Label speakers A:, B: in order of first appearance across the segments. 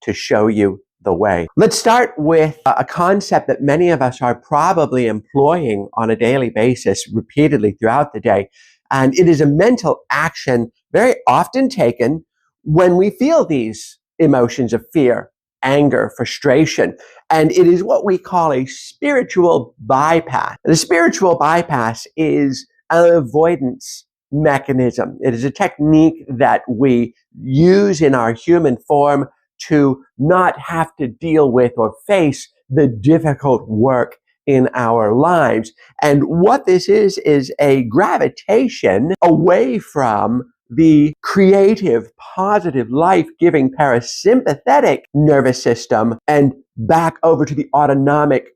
A: to show you the way. Let's start with a concept that many of us are probably employing on a daily basis repeatedly throughout the day. And it is a mental action very often taken when we feel these emotions of fear, anger, frustration. And it is what we call a spiritual bypass. The spiritual bypass is an avoidance mechanism. It is a technique that we use in our human form to not have to deal with or face the difficult work in our lives. And what this is a gravitation away from the creative, positive, life-giving parasympathetic nervous system and back over to the autonomic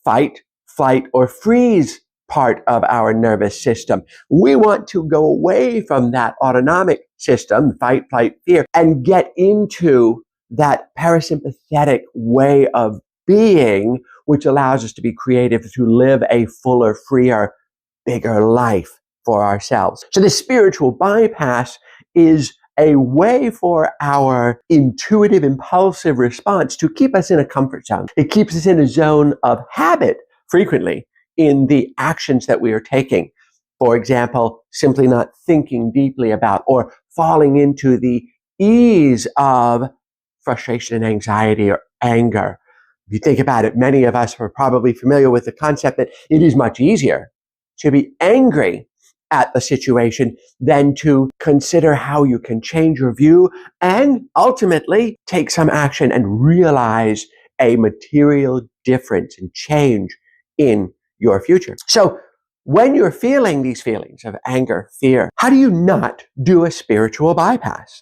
A: fight, flight, or freeze part of our nervous system. We want to go away from that autonomic system, fight, flight, fear, and get into that parasympathetic way of being, which allows us to be creative, to live a fuller, freer, bigger life for ourselves. So the spiritual bypass is a way for our intuitive, impulsive response to keep us in a comfort zone. It keeps us in a zone of habit frequently in the actions that we are taking. For example, simply not thinking deeply about or falling into the ease of frustration and anxiety or anger. If you think about it, many of us are probably familiar with the concept that it is much easier to be angry at the situation than to consider how you can change your view and ultimately take some action and realize a material difference and change in your future. So when you're feeling these feelings of anger, fear, how do you not do a spiritual bypass?